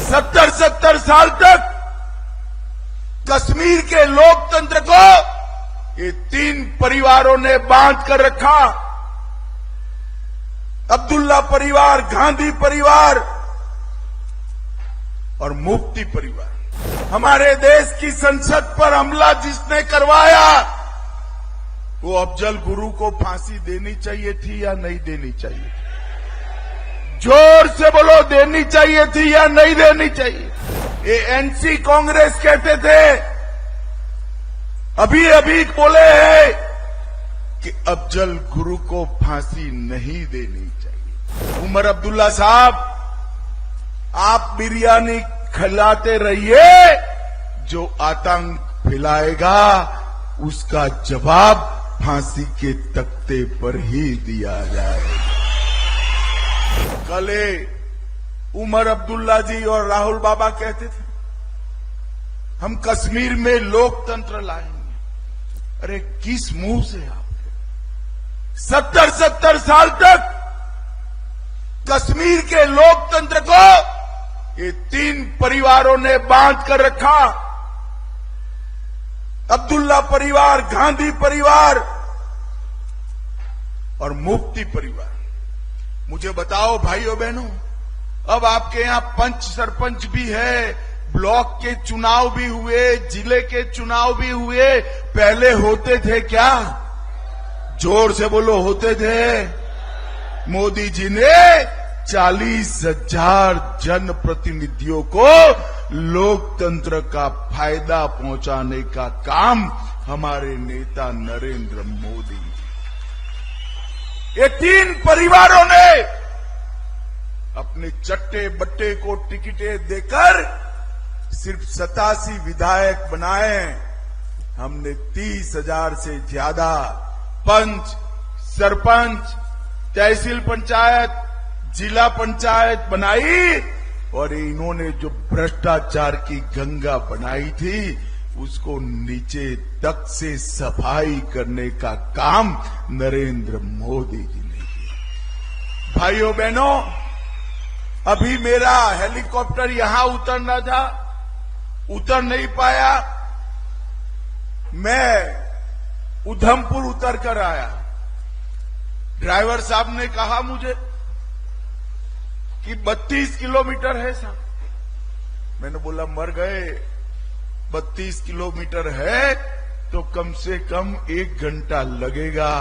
70 साल तक कश्मीर के लोकतंत्र को ये 3 परिवारों ने बांध कर रखा। अब्दुल्ला परिवार, गांधी परिवार और मुफ्ती परिवार। हमारे देश की संसद पर हमला जिसने करवाया वो अफजल गुरु को फांसी देनी चाहिए थी या नहीं देनी चाहिए थी? जोर से बोलो, देनी चाहिए थी या नहीं देनी चाहिए? ये एनसी कांग्रेस कहते थे, अभी बोले हैं कि अफजल गुरु को फांसी नहीं देनी चाहिए। उमर अब्दुल्ला साहब, आप बिरयानी खिलाते रहिए, जो आतंक फैलाएगा उसका जवाब फांसी के तख्ते पर ही दिया जाएगा। कल उमर अब्दुल्ला जी और राहुल बाबा कहते थे हम कश्मीर में लोकतंत्र लाएंगे। अरे किस मुंह से आप? 70 साल तक कश्मीर के लोकतंत्र को ये 3 परिवारों ने बांध कर रखा। अब्दुल्ला परिवार, गांधी परिवार और मुफ्ती परिवार। मुझे बताओ भाइयों बहनों, अब आपके यहां पंच सरपंच भी है, ब्लॉक के चुनाव भी हुए, जिले के चुनाव भी हुए, पहले होते थे क्या? जोर से बोलो, होते थे? मोदी जी ने 40,000 जनप्रतिनिधियों को लोकतंत्र का फायदा पहुंचाने का काम हमारे नेता नरेंद्र मोदी जी। ये 3 परिवारों ने अपने चट्टे बट्टे को टिकटें देकर सिर्फ 87 विधायक बनाए। हमने 30,000 से ज्यादा पंच, सरपंच, तहसील पंचायत, जिला पंचायत बनाई और इन्होंने जो भ्रष्टाचार की गंगा बनाई थी उसको नीचे तक से सफाई करने का काम नरेंद्र मोदी जी ने किया। भाइयों बहनों, अभी मेरा हेलीकॉप्टर यहां उतरना था, उतर नहीं पाया। मैं उधमपुर उतर कर आया। ड्राइवर साहब ने कहा मुझे कि 32 किलोमीटर है साहब। मैंने बोला मर गए, 32 किलोमीटर है तो कम से कम 1 घंटा लगेगा,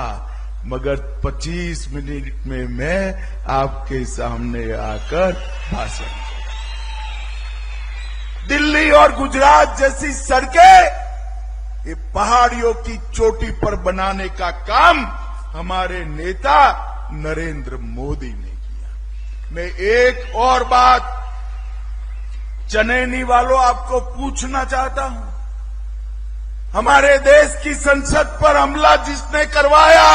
मगर 25 मिनट में मैं आपके सामने आकर भाषण। दिल्ली और गुजरात जैसी सड़कें ये पहाड़ियों की चोटी पर बनाने का काम हमारे नेता नरेंद्र मोदी ने किया। मैं एक और बात चनैनी वालों आपको पूछना चाहता हूं। हमारे देश की संसद पर हमला जिसने करवाया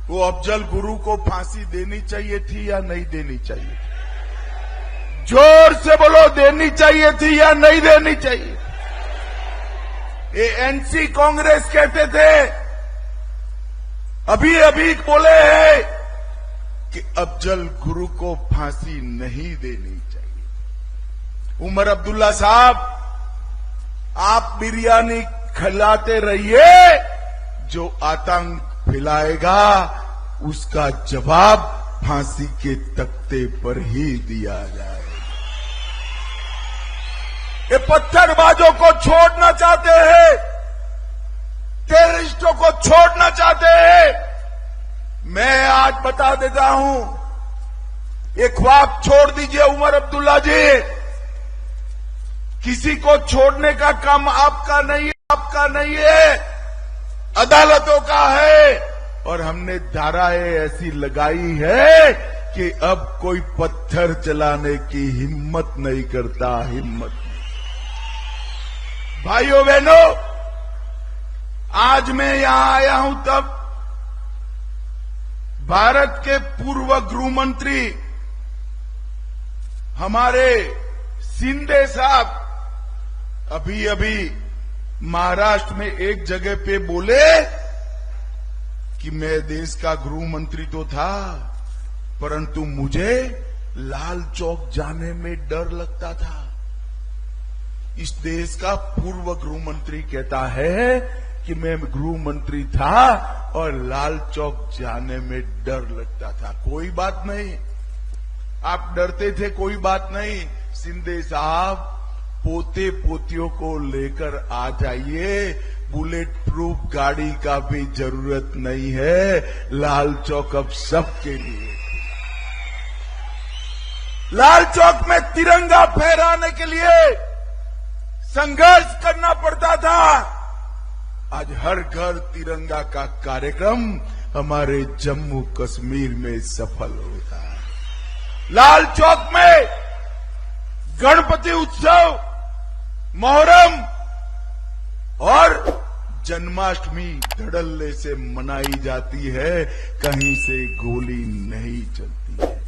वो अफजल गुरु को फांसी देनी चाहिए थी या नहीं देनी चाहिए? जोर से बोलो, देनी चाहिए थी या नहीं देनी चाहिए? ये एनसी कांग्रेस कहते थे, अभी बोले हैं कि अफजल गुरु को फांसी नहीं देनी चाहिए। उमर अब्दुल्ला साहब, आप बिरयानी खिलाते रहिए, जो आतंक फैलाएगा उसका जवाब फांसी के तख्ते पर ही दिया जाएगा। ये पत्थरबाजों को छोड़ना चाहते हैं, टेररिस्टों को छोड़ना चाहते हैं। मैं आज बता देता हूं, ये ख्वाब छोड़ दीजिए उमर अब्दुल्ला जी। किसी को छोड़ने का काम आपका नहीं है, अदालतों का है। और हमने धाराएं ऐसी लगाई है कि अब कोई पत्थर चलाने की हिम्मत नहीं करता, हिम्मत नहीं। भाइयों बहनों, आज मैं यहां आया हूं तब भारत के पूर्व गृह मंत्री हमारे शिंदे साहब अभी महाराष्ट्र में एक जगह पे बोले कि मैं देश का गृह मंत्री तो था, परंतु मुझे लाल चौक जाने में डर लगता था। इस देश का पूर्व गृह मंत्री कहता है कि मैं गृह मंत्री था और लाल चौक जाने में डर लगता था। कोई बात नहीं, आप डरते थे, कोई बात नहीं। शिंदे साहब, पोते पोतियों को लेकर आ जाइए, बुलेट प्रूफ गाड़ी का भी जरूरत नहीं है। लाल चौक अब सबके लिए। लाल चौक में तिरंगा फहराने के लिए संघर्ष करना पड़ता था। आज हर घर तिरंगा का कार्यक्रम हमारे जम्मू कश्मीर में सफल होता है। लाल चौक में गणपति उत्सव, मोहर्रम और जन्माष्टमी धड़ल्ले से मनाई जाती है, कहीं से गोली नहीं चलती है।